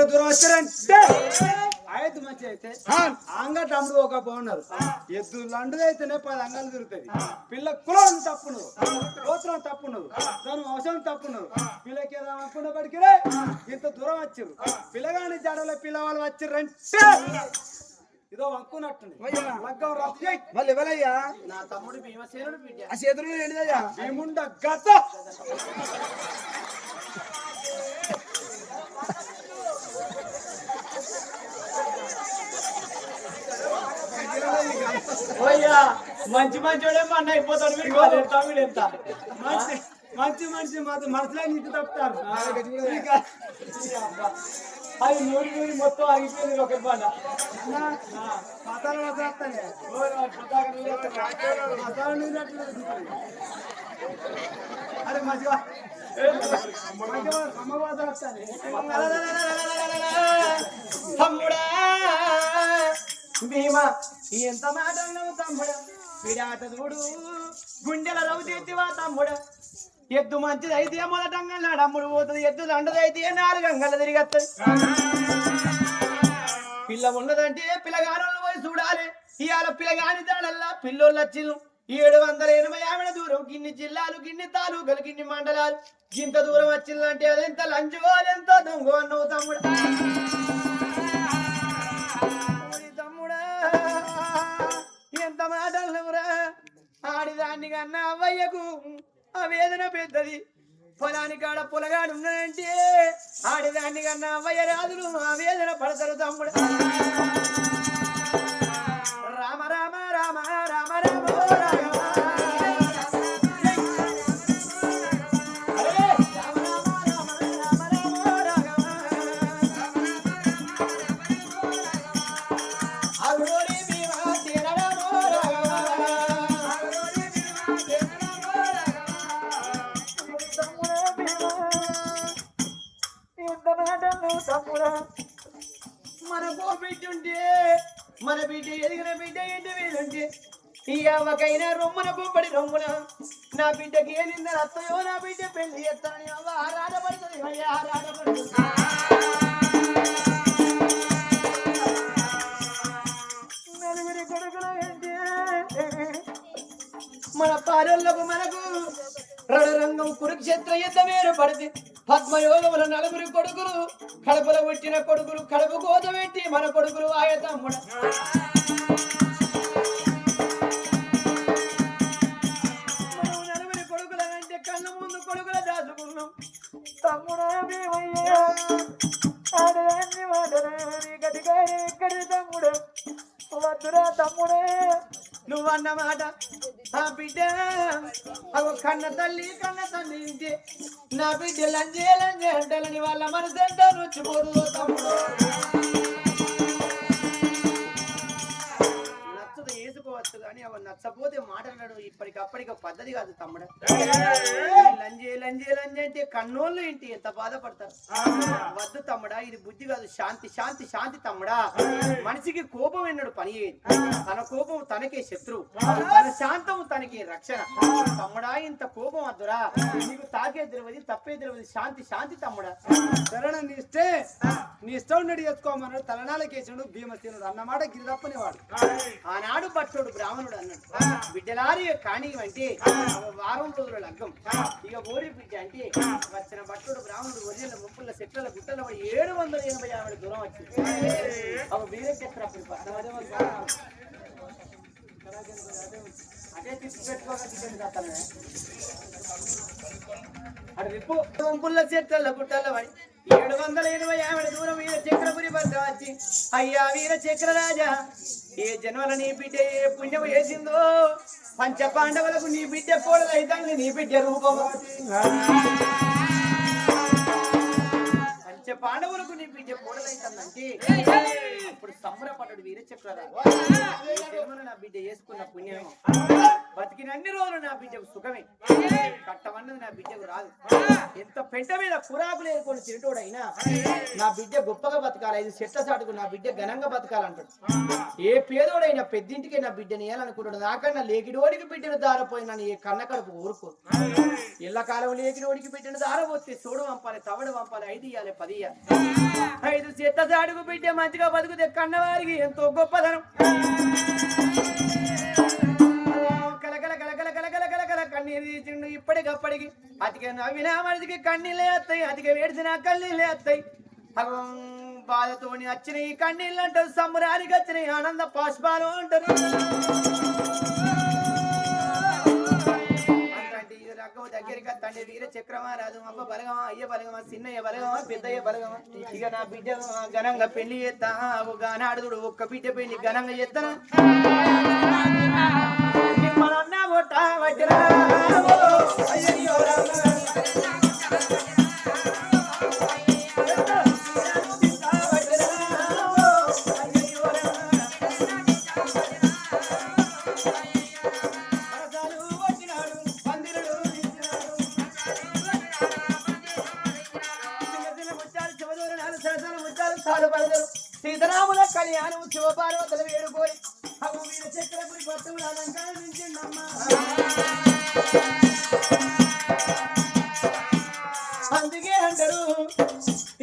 దూరం వచ్చారంటే అయితే మంచి అయితే అంగ తమ్ముడు ఒక బాగున్నారు ఎద్దు లండుది అయితేనే 10 అంగాలు తిరుగుతుంది పిల్ల కులం తప్పును గోత్రం తప్పును దాని అవసరం తప్పును పిల్లకి అనుకున్నప్పటికీ ఇంత దూరం వచ్చారు పిల్లగాని జడలో పిల్లవాళ్ళు వచ్చారంటే ఇదో వంకున్నట్టుంది లగ్గం రద్దు మళ్ళీ ఎవరయ్యా? నా తమ్ముడు భీమసేనుడు బిడ్డ. ఆ చేతులు ఏంటిదయ్యా? భీముండ గత మంచి మంచోడే మా అన్న అయిపోతాడు వీడు ఎంత మంచి మనిషి మాత్రం మనసులో నీకు తప్పుతారు అది నూరి మొత్తం ఆగిపోయింది ఒక పంట అరే మంచిగా తమ్ముడా భీమా ఎంత మాట తమ్ముడా విరాట చూడు గుండెల రౌతీవా తమ్ముడా ఎద్దు మంచిది అయితే మొదటంగా అమ్ముడు పోతుంది ఎద్దు దండది అయితే 4 అంగళ్ళు తిరిగత్తది పిల్ల ఉన్నదంటే పిల్లగాను పోయి చూడాలి ఇవాళ పిల్లగాని దాడల్లా పిల్లోళ్ళు వచ్చిళ్ళు 780 దూరం గిన్ని జిల్లాలు గిన్ని తాలూకలు గిన్ని మండలాలు ఇంత దూరం వచ్చిందంటే అదెంత లంచో అదెంత దొంగ అన్నవు తమ్ముడు తమ్ముడా ఎంత మాటలురా ఆడిదాన్ని కన్నా అవ్వయ్యకు ఆ వేదన పెద్దది పొలాని కాడ పొలగాడు ఉన్నదంటే ఆడిదాన్ని కన్నా అవ్వయ్య రాజులు ఆ వేదన పడతారు తమ్ముడు రామ రామ రామ రామ రామ మన బిడ్డ ఎదిగిన బిడ్డ ఏంటి వీళ్ళంటే ఈ అవ్వకైనా రొమ్మున గుంపడి రొమ్మున నా బిడ్డకి ఏ నింద అత్తయో నా బిడ్డ పెళ్లి చేస్తానని అవ్వ ఆరాటపడుతుంది ఆరాటపడుతుంది నలుగురి కొడుకులు ఏంటి మన పాలలకు మనకు రణరంగం కురుక్షేత్ర యుద్ధం ఏర్పడితే పద్మయోగముల 4 కొడుకులు కడపలో పుట్టిన కొడుకులు కడప కోత పెట్టి మన కొడుకులు ఆయ తమ్ముడు మనం 4 కొడుకుల అంటే కళ్ళ ముందు కొడుకుల దాచుకున్నాం తమ్ముడు ఎక్కడి తమ్ముడు వద్దురా తమ్ముడే నువ్వన్న మాట ఆ బిడ్డ కన్న తల్లి ఇంటి నా బిడ్డ లంజే అంటాలని వాళ్ళ మనసు ఎంత రుచిపోదు తమ్ముడు నచ్చదు వేసుకోవచ్చు కానీ అవి నచ్చపోతే మాట్లాడాడు ఇప్పటికప్పటికి పద్ధతి కాదు తమ్ముడు లంజే అంటే కన్నోళ్ళు ఏంటి ఎంత బాధపడతారు వద్దు తమ్ముడా ఇది బుద్ధి కాదు శాంతి శాంతి శాంతి తమ్ముడా మనిషికి కోపం ఎన్నడు పని తన కోపం తనకే శత్రువు తన శాంతం తనకి రక్షణ తమ్ముడా ఇంత కోపం వద్దురా నీకు తాకే తెలియదు తప్పే తెలియదు శాంతి శాంతి తమ్ముడా సరేనా నీ ఇష్టం నడి చేసుకోమన్నాడు తలనాల కేసుడు భీమసేనుడు అన్నమాట గిరిదప్పని వాడు ఆనాడు భట్టుడు బ్రాహ్మణుడు అన్నాడు బిడ్డలారి కాని అంటే వారం రోజుల లగ్గం ఇక ఓరి బిడ్డ అంటే వచ్చిన భట్టుడు బ్రాహ్మణుడు ఒరిజినల్ ముప్పుల చెట్ల గుట్టల 780 దూరం వచ్చింది అవి వేరే చక్ర అదే తీసుకు పెట్టుకోగలిగితే అటు రిప్పు వంపుల చెట్ల గుట్టల 780 దూరం వీర చక్రపురి భద్ర వచ్చి అయ్యా వీర చక్ర రాజా ఏ జన్మల నీ బిడ్డ ఏ పుణ్యం వేసిందో పంచ పాండవులకు నీ బిడ్డ కోడలైతాంది నీ బిడ్డ రూపం పంచ పాండవులకు నీ బిడ్డ కోడలైతుందంటే అప్పుడు సంబరపడ్డాడు వీర చక్రరాజు నా బిడ్డ వేసుకున్న పుణ్యం బతికినన్ని రోజులు నా బిడ్డకు సుఖమే కట్టమన్నది నా బిడ్డకు రాదు ఎంత పెంట మీద కురాకులు ఏర్కొని తింటోడైనా నా బిడ్డ గొప్పగా బతకాలి 5 చెట్ల సాటుకు నా బిడ్డ ఘనంగా బతకాలంటాడు ఏ పేదోడైనా పెద్దింటికి నా బిడ్డని ఏయాలనుకుంటాడు నాకన్నా లేకిడోడికి బిడ్డను దారపోయినా ఏ కన్న కడుపు ఊరుకో ఇళ్ల కాలం లేకిడోడికి బిడ్డను దారపోతే సోడు వంపాలి తవడు వంపాలి 5 ఇయ్యాలి 10 ఇయ్యాలి 5 చెత్త సాడుగు బిడ్డ మంచిగా బతుకుతే కన్నవారికి ఎంతో గొప్పదనం. కలకల కలకల కలకల కలకల కన్నీరు తీసిండు ఇప్పటికప్పటికి. అతికే నవ్వినా మనిషికి కన్నీళ్ళే వస్తాయి, అతికే వేడిసినా కన్నీళ్ళే వస్తాయి. బాధతోని వచ్చిన ఈ కన్నీళ్ళు అంటారు, సంబరానికి వచ్చిన ఆనంద పాష్పాలు అంటారు. రగ్గం దగ్గరికి తండ్రి వీర చక్రమారాజు అమ్మ బలగమా, అయ్య బలగమా, చిన్నయ్య బలగమా, పెద్దయ్య బలగమా. ఇక నా బిడ్డ ఘనంగా పెళ్లి చేస్తా, గానాడుదుడు ఒక్క బిడ్డ పెళ్లి ఘనంగా చేస్తాను. నిమ్మలన్నా కొట్ట వడ్డరా అయ్యో సీతారాముల కళ్యాణం శివపార్వతుల వేడుకోరి వీర చక్రపురి పట్టణం అలంకరించిండమ్మా. అందుకే అంటారు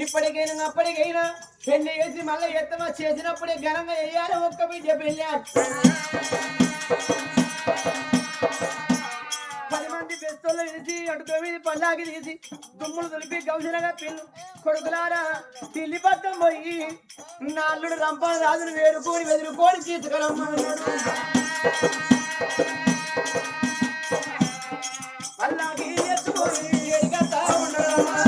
ఇప్పటికైనా అప్పటికైనా పెళ్లి చేసి మళ్ళీ ఎత్తమా చేసినప్పుడే ఘనంగా వేయాలి ఒక్క బిడ్డ పెళ్ళి. 10 మంది బెస్తోళ్ళు తీసి అటు 9 పల్లాకి తీసి దుమ్ములు దులిపి గౌజనగా పిల్లు కొడుకులారా పిల్లి పట్టం పోయి నా అల్లుడు రంపన రాజును వేడుకోని వెదురుకోని తీసుకురమ్మా. అల్లాకి ఎత్తుకొని ఎడిగతా ఉండరమ్మా.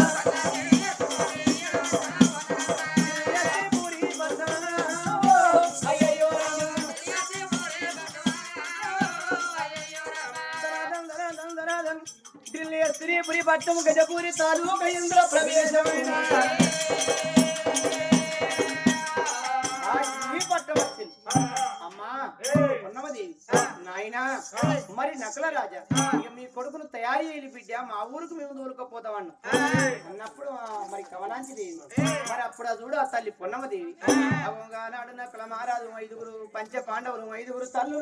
శ్రీపురి పట్టం గజపూరి తాలూక ఇంద్ర ప్రవేశమైన ఈ పట్టం వచ్చింది. అమ్మా ఉన్నమది నాయనా, మరి నకల రాజా ఇక మీ కొడుకును తయారు చేయాలి బిడ్డ, మా ఊరికి మేము దూరకపోతామన్నా అన్నప్పుడు మరి కవనాంచిది మరి అప్పుడు చూడు ఆ తల్లి పొన్నమదేవి నాడు నకల మహారాజు 5గురు పంచ పాండవులు 5గురు తల్లు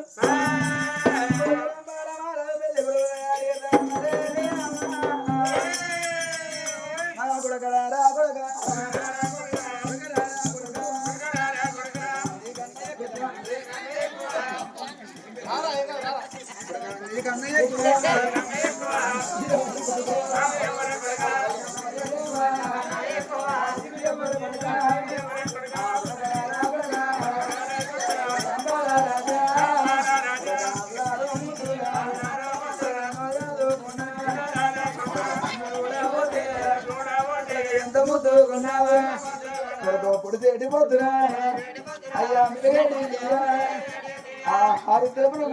పొడితే ఎడిపోతున్నా అయ్యా హరితేపుడు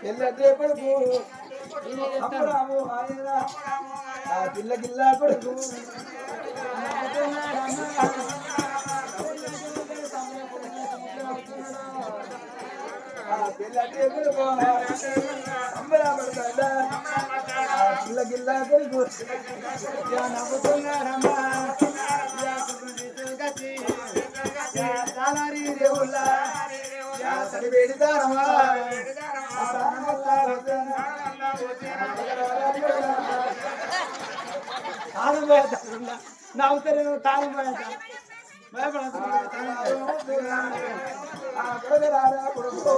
ఎల్లే కొడుకు రాము ఆ పిల్ల గిల్లా కొడుకు పిల్లటే కొడుకు అంబరాపడతాడా పిల్ల గిల్లా కొడుకు నవ్వుతున్నారమ్మా పెడతారమ్మా నవ్వుతారు తాళం కొడుకు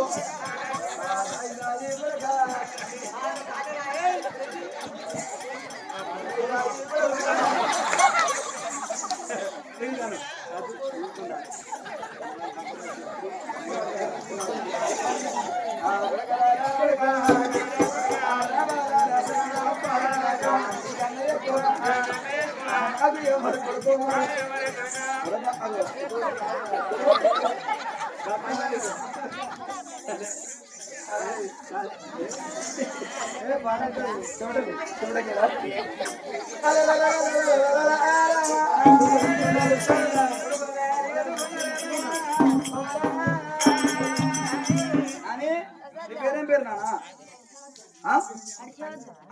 పేరేం పేరు నానా?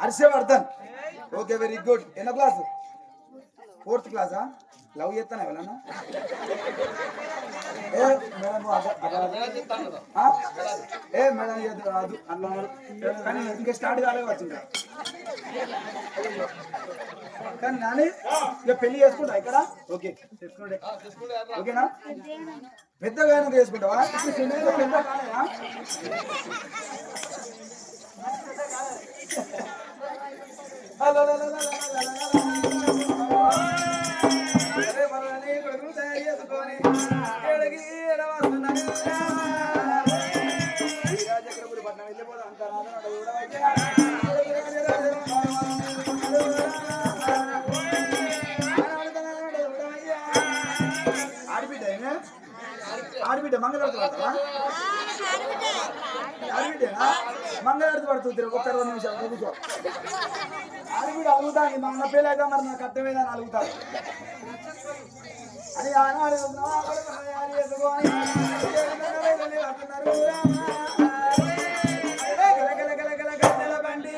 హర్షవర్ధన్. Okay, very good. ఎన్నో క్లాసు? 4th క్లాసా? లవ్ చేస్తాను ఎవరన్నా? ఏ మేడం రాదు అలా కానీ ఇంకా స్టార్ట్ కాలేదు వచ్చింది. కానీ నాని ఇక పెళ్లి చేసుకుంటా ఇక్కడ ఓకే చేసుకుంటే ఓకేనా పెద్దగా చేసుకుంటావా ఇప్పుడు చిన్నగా పెద్ద కాలేదా ఆడబిడ్డ మంగళారతి పడతావా ఆడబిడ్డేనా మంగళారతి పడుతుంది ఒక్క 2 నిమిషాలు కూర్చో ఆడబిడ్డ అడుగుతాను మా అన్న పేలేక మరి నాకు అర్థమేదని అడుగుతాను అని ఆనాడు బండి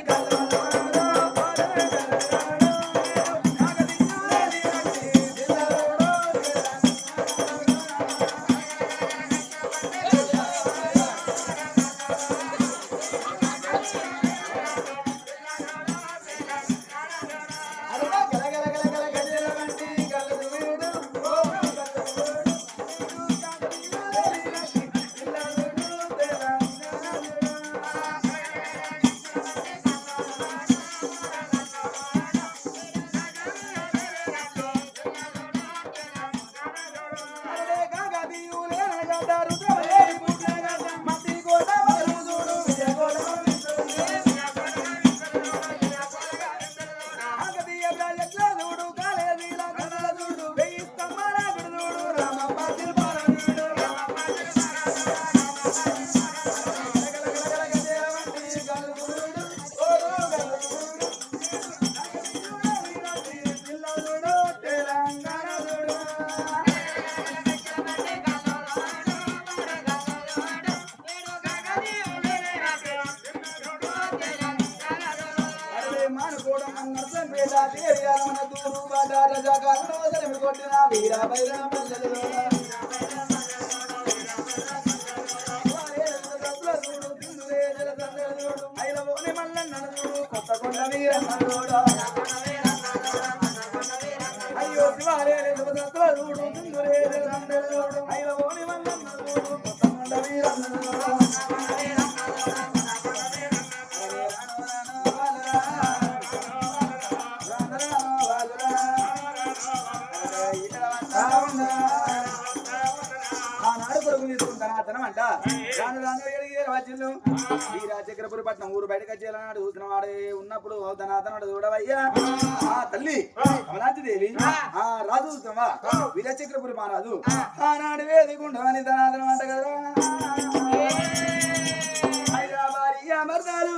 అయ్యో శివాలే చక్రపురి పట్నం ఊరు బయటకు వచ్చేయాలన్నాడు చూసిన వాడే ఉన్నప్పుడు ధనాథనాడు చూడవయ్యా ఆ తల్లి అమలాంటిదేవి ఆ రాజు చూస్తావా వీరచక్రపురి మహారాజు ఆనాడు వేదికుండవని ధనాథనం అంట కదా మర్దాలు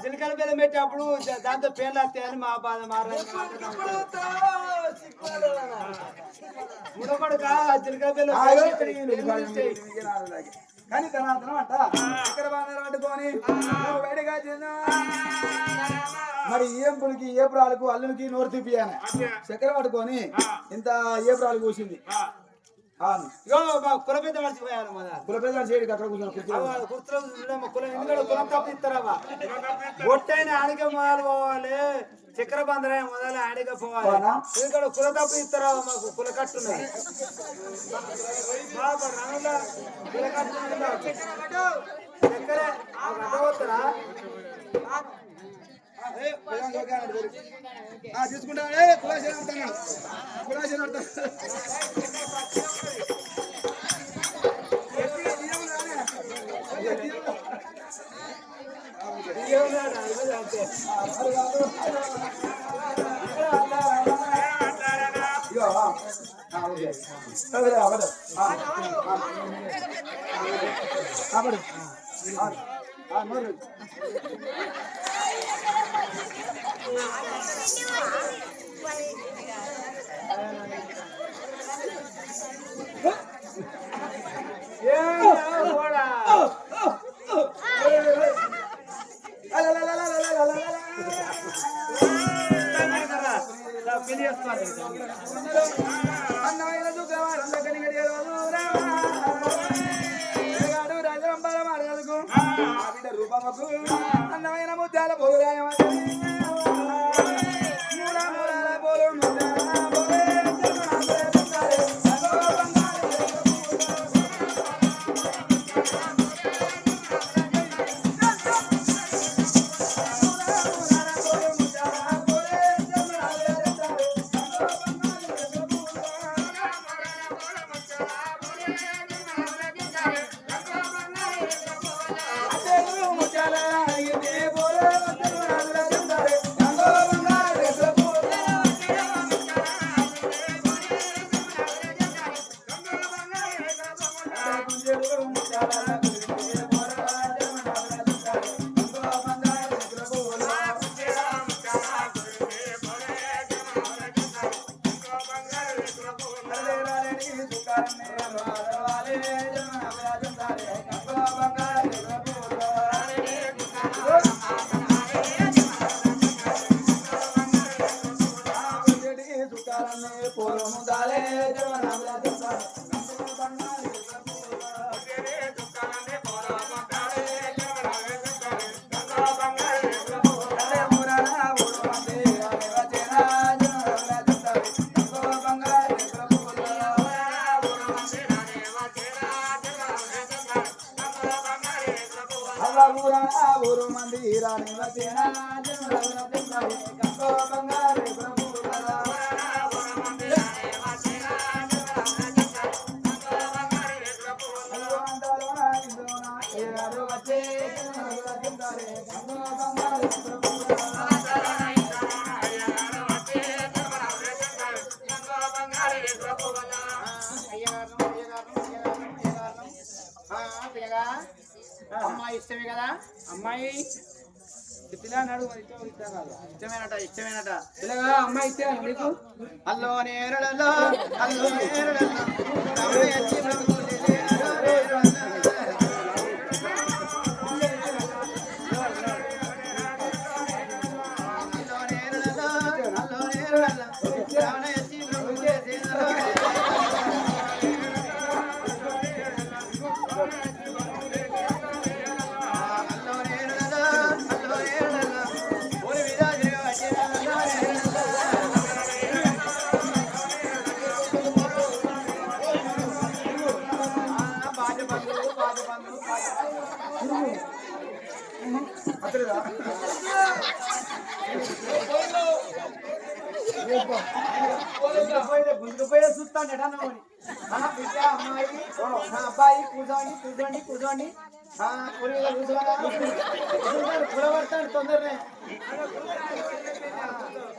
చిలకల బెల్లం పెట్టి అప్పుడు దాంతో పేర్లు వస్తాయని మా బాధ మారకొడుక చిలకల బెల్లం కానీ ధనార్థనం అంట చక్కెర బాగా పట్టుకొని బయటగా మరి ఏపులకి ఏపురాలకు అల్లునికి నోరు తిప్పియాను చక్కెర పట్టుకొని ఇంత ఏపురాలు కూసింది కుల పెద్ద మర్చిపోయాను మన కుల పెద్ద చేయడు అక్కడ కూర్చొని కులం తప్పు ఇస్తారా బొట్టైన ఆడిక మొదలు పోవాలి చక్కెర బందర మొదలు ఆడిక పోవాలి ఇక్కడ కుల తప్పు ఇస్తారా మాకు కుల కట్టున్నది కుల చక్కెర అడ్డవస్తారా తీసుకుంటా కులాశీలు అంటున్నాడు కులాశీలు అంటాడు అంతే ఓకే అదే అవదు అవదు నోరు అందమైన శుక్రవారం దగ్గర రూపముకు అందమైన ముత్యాల పోరాయ ఊరు మంది రాని వచ్చేనా బంగారు అమ్మాయి ఇష్టమే కదా అమ్మాయి పిల్లనాడు ఇష్టమేనట ఇష్టమేనట పిల్లగా అమ్మాయి ఇచ్చే నీకు అల్లో నేరడలో అల్లో నేరడలో గుంజుకుపోయే చూస్తాను అమ్మాయి అబ్బాయి కూర్చోండి కూర్చోండి కూర్చోండి కూడబడతాడు తొందరనే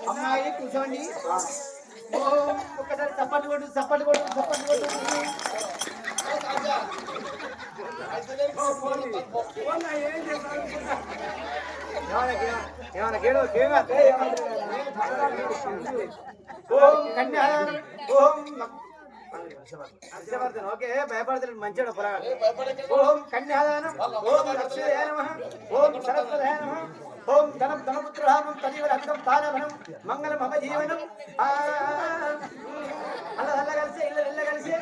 అమ్మాయి కూర్చోండి ఒక్కసారి చప్పట్లు కొట్టు చప్పట్లు కొట్టు చప్పట్లు కొట్టు ఏమన్నా గేడు హర్షవర్ధన్ ఓకే భయపడతాడు మంచిగా ఓం కన్యాదానం ఓం లక్ష్మీదేవ నమః ఓం సరస్వతయ నమః ఓం ధనం ధనపుత్రహారం తదీవ రక్తం తారవనం మంగళం మమ జీవనం అల్ల కలిసి ఇళ్ళ కలిసి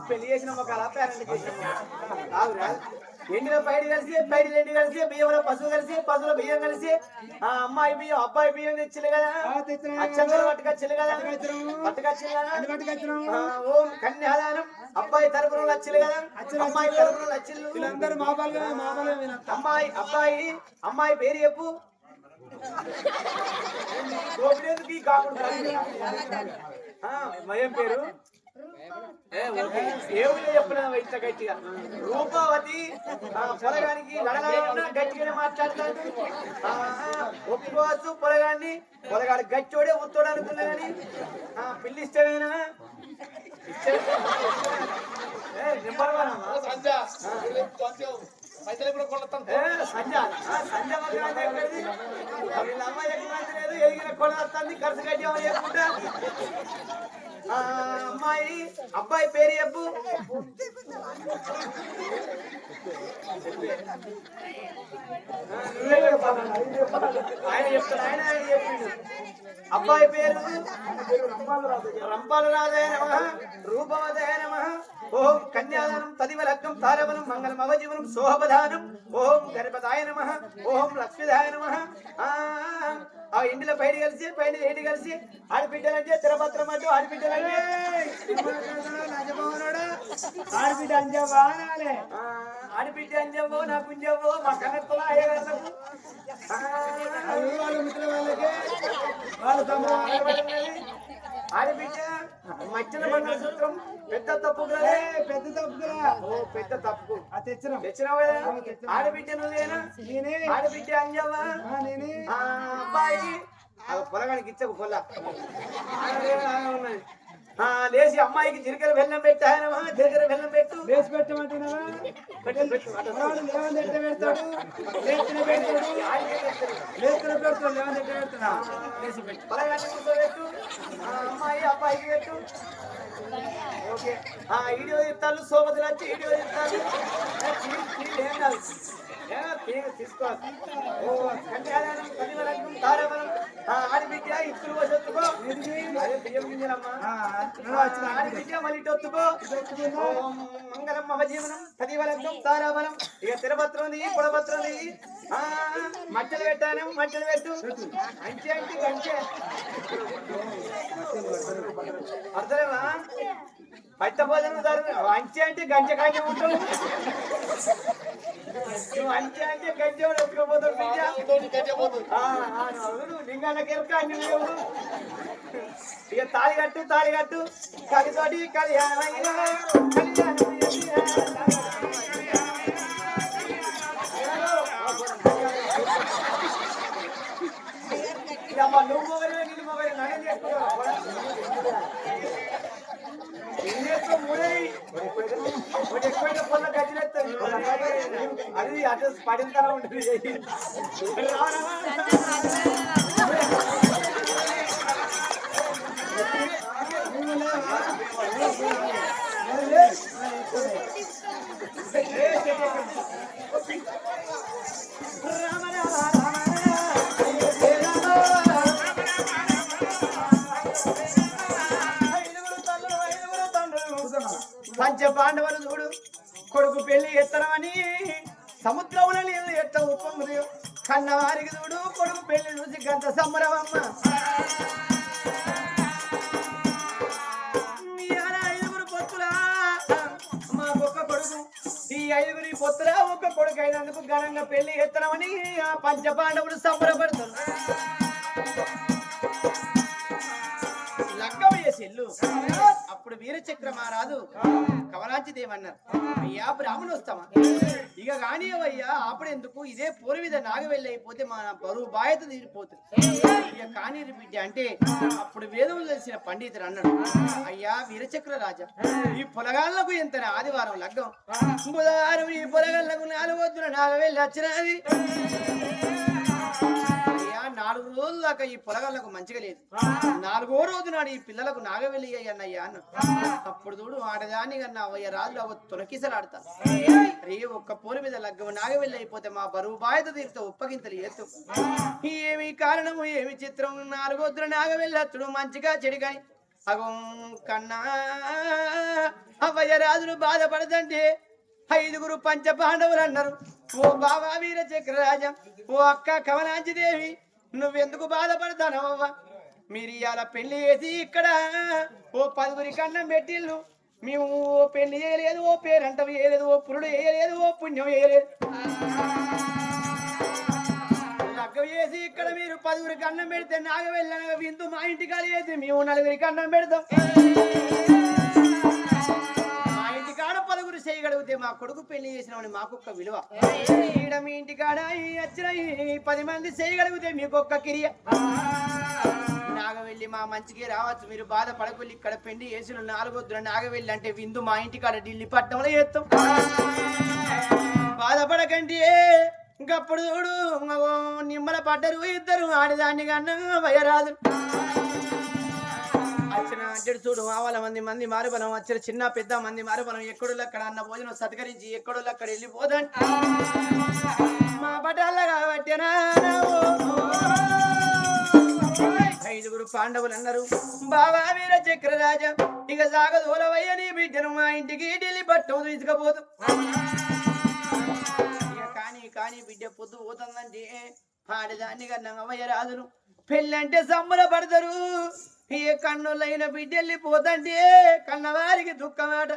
పెళ్లి చేసిన ఒక అలా పేరెంట్ చేసిన ఎండిలో పైడి కలిసి పైడి ఎండి కలిసి బియ్యంలో పశువు కలిసి పశువులో బియ్యం కలిసి ఆ అమ్మాయి బియ్యం అబ్బాయి బియ్యం తెచ్చిలు కదా అచ్చంగా పట్టుకొచ్చిలు కదా పట్టుకొచ్చిలు కదా ఓం కన్యాదానం అబ్బాయి తరపున వచ్చిలు కదా అమ్మాయి తరపున వచ్చిల్లు వీళ్ళందరూ అమ్మాయి అబ్బాయి అమ్మాయి పేరు చెప్పు మయం పేరు దేవుళ్ళు చెప్పిన ఇంత గట్టిగా రూపావతి పొలగానికి లడలా గట్టిగానే మాట్లాడతాడు. ఒప్పుకోవచ్చు పొలగాన్ని, పొలగాడు గట్టోడే ఉత్తోడు అనుకున్నా కానీ పిల్లి ఇష్టమేనా? ఎదిగిన కొడతాన్ని ఖర్చు కట్టామని చెప్పుకుంటా. అమ్మాయి అబ్బాయి పేరు చెప్పు. ఆయన చెప్తాడు, ఆయన చెప్పిండు. అబ్బాయి పేరు రంపాల రాజాయ నమః, రూపవదాయ నమః, ఓం కన్యాదానం తదివలక్కం తారవనం మంగళం అవజీవనం సోహపదానం, ఓం గణపతాయ నమః, ఓం లక్ష్మీదాయ నమః. ఆ ఇంటిలో బయట కలిసి బయట ఏంటి కలిసి ఆడబిడ్డలంటే తిరపత్రం అంటూ ఆడబిడ్డలంటే ఆడబిడ్డ అంజవ్వా అనాలే. ఆడబిడ్డ అంజవ్వో నా పుంజవ్వో మా కన్నెత్తలో అయ్యగారు వాళ్ళ మిత్రుల వాళ్ళకి వాళ్ళ ఆడబిడ్డ మధ్యన మంగళసూత్రం పెద్ద తప్పు పెద్ద తప్పురా. పెద్ద తప్పు తెచ్చినాం. తెచ్చినావా? ఆడబిడ్డ నువ్వేనా? నేనే. ఆడబిడ్డ అంజవ్వా నేనే. అబ్బాయి పొలగానికి ఇచ్చకు పొల లేచి అమ్మాయికి జీలకర్ర బెల్లం పెట్టాయనమా, జీలకర్ర బెల్లం పెట్టు. వేసి పెట్టమంటున్నావా? పెడతాడు, లేచిన పెడతాడు, లేవని పెడతాడా? లేచి పెట్టు, పొలగానికి కూర్చోబెట్టు. అమ్మాయి అబ్బాయికి పెట్టు. ఓకే. వీడియో చెప్తాను, సోమతులు వచ్చి వీడియో చెప్తాను. తీసుకోవాలి. ఆడిబిడ్డ ఇత్తులు వచ్చుకో, అదే బియ్యం గింజలమ్మా. ఆడిబిడ్డ మళ్ళీ ఒత్తుకో. మంగళం అవజీవనం తదివలం తారావనం. ఇక తిరపత్రం పొడపత్రం మచ్చలు పెట్టాను, మచ్చలు పెట్టు. అంచె అంటే గంచె అర్థమేమా? పట్ట భోజనం జరుగు. అంచె అంటే గంజ కాంచె ఉంటావు. నువ్వు అంచె అంటే గంజ ఎత్తుకోపోతావు. లింగాలకి ఎరక అన్ని లేవు. ఇక తాళిగట్టు తాళిగట్టు కలితోటి కళ్యాణం నువ్వు మొగలే నీళ్ళు మొగలే నగం చేసుకున్నావు. ఎక్కువైతే పొల్ల గచ్చినెత్తుంది. అది అటు పడింతలా ఉంటుంది. పంచ పాండవులు చూడు కొడుకు పెళ్లి ఎత్తడమని సముద్రంలో నీళ్ళు ఎట్ట ఉప్పొంగుదు. కన్నవారికి చూడు కొడుకు పెళ్లి చూసి గంట సంబరమమ్మ. ఐదుగురు పొత్తులా మాకొక్క కొడుకు, ఈ ఐదుగురి పొత్తులా ఒక్క కొడుకు అయినందుకు ఘనంగా పెళ్లి ఎత్తడమని ఆ పంచ పాండవులు సంబరపడుతున్నారు. లగ్గం చేసిల్లు. అప్పుడు వీరచక్ర మహారాజు కవలాంచిదేమన్నారు, అయ్యా బ్రాహ్మణు వస్తామా ఇక కానివయ్యా, అప్పుడు ఎందుకు ఇదే పూర్వ మీద నాగవెల్లి అయిపోతే మన బరువు బాధ్యత తీరిపోతుంది. ఇక కానీ బిడ్డ అంటే అప్పుడు వేదములు తెలిసిన పండితుడు అన్నాడు, అయ్యా వీరచక్ర రాజా, ఈ పొలగాళ్లకు ఎంత ఆదివారం లగ్గం, బుధవారం ఈ పొలగాళ్లకు 4 వద్దున నాగవెల్లి వచ్చినది. 4 రోజుల దాకా ఈ పొలగాళ్లకు మంచిగా లేదు. 4వ రోజు నాడు ఈ పిల్లలకు నాగవెల్లి అన్నయ్యా అన్న. అప్పుడు చూడు ఆడదాని కన్నా అవయ్య రాజులు అవ తొలకిసలాడతారు. రే ఒక్క పోరు మీద లగ్గం నాగవెల్లి అయిపోతే మా బరువు బాధ్యత తీరుతో ఉప్పగింతలు ఎత్తు. ఏమి కారణము ఏమి చిత్రం, 4వ వద్దున నాగవెల్లి అత్తుడు మంచిగా చెడిగాని అగం కన్నా అవయ్య రాజులు బాధపడదంటే 5గురు పంచ పాండవులు అన్నారు, ఓ బాబా వీర చక్రరాజా, ఓ అక్క కవలాంచిదేవి, నువ్వెందుకు బాధపడతానవ్వ? మీరు ఇవాళ పెళ్లి చేసి ఇక్కడ ఓ 10గురి కన్నం పెట్టిల్లు, మేము ఓ పెళ్లి చేయలేదు, ఓ పేరంట వేయలేదు, ఓ పురుడు వేయలేదు, ఓ పుణ్యం వేయలేదు. లగ్గం చేసి ఇక్కడ మీరు 10గురికి అన్నం పెడితే నాగవెళ్ళనగా విందు మా ఇంటికి కలిసి మేము 4గురికి అన్నం పెడతాం. చేయగలిగితే మా కొడుకు పెళ్లి చేసినామని మాకొక్క విలువ. ఈడ మీ ఇంటికాడ వచ్చిన 10 మంది చేయగలిగితే మీకొక్క కిరియ. నాగవెల్లి మా మంచికి రావచ్చు, మీరు బాధపడకూలి. ఇక్కడ పెళ్లి చేసిన 4 వద్దుల నాగవెల్లి అంటే విందు మా ఇంటికాడ ఢిల్లీ పట్టణంలో చేస్తాం. బాధపడకండి. ఇంకప్పుడు చూడు నిమ్మల పడ్డరు ఇద్దరు ఆడదాన్ని కన్నా వయరాదు. వచ్చిన అంటే చూడు ఆవాల మంది మారుబలం వచ్చిన చిన్న పెద్ద మంది మారుబలం ఎక్కడోళ్ళు అక్కడ అన్న భోజనం సత్కరించి ఎక్కడోళ్ళు అక్కడ వెళ్ళిపోదండి. మా పటాల కాబట్టినా 5 పాండవులు అన్నారు, బావా వీర చక్రరాజా ఇక సాగదోలవయ్య నీ బిడ్డను మా ఇంటికి ఢిల్లీ పట్టం తీసుకపోదు. కానీ బిడ్డ పొద్దు పోతుందంటే ఆడదాన్ని కన్నా అమ్మయ్య రాదును. పెళ్ళంటే సంబరపడతారు. ఏ కన్నులైన బిడ్డ వెళ్ళిపోతంటే కన్నవారికి దుఃఖమాట.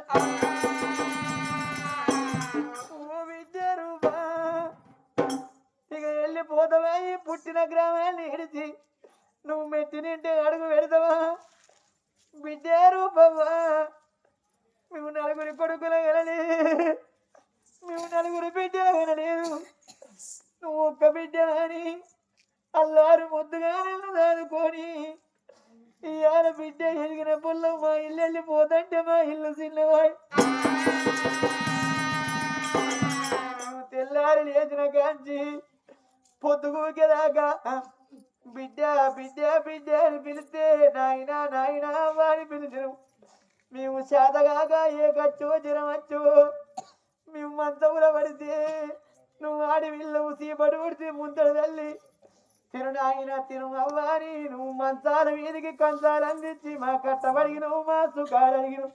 ఇక వెళ్ళిపోతావా ఈ పుట్టిన గ్రామాన్ని ఇడిచి నువ్వు మెట్టి నింటే అడుగు పెడతావా బిడ్డ రూపవ్వా. మేము 4 కొడుకుల వెళ్ళలే, మేము 4 బిడ్డలు వినలేదు. నువ్వు ఒక్క బిడ్డ అని అల్లారు ముద్దుగా చదువుకొని ఇవాళ బిడ్డ ఎదిగిన పుల్ల మా ఇల్లు వెళ్ళిపోతుంటే మా ఇల్లు చిన్నవాయి. తెల్లారి లేచిన కాంచి పొద్దుగూకేదాకా బిడ్డ బిడ్డ బిడ్డ అని పిలిస్తే నాయనా నాయనా వాడి పిలిచను. మేము చేతగాక ఏ ఖర్చు జ్వరమచ్చు మేము మంచముల పడితే నువ్వు ఆడి వీళ్ళు సీపడి పడితే ముందడు తల్లి తిరునాయన తిరు అవ్వాని నువ్వు మంచాల వీధికి కంచాలు అందించి మా కట్టబడిగినవు మా సుఖాలు అడిగినవు.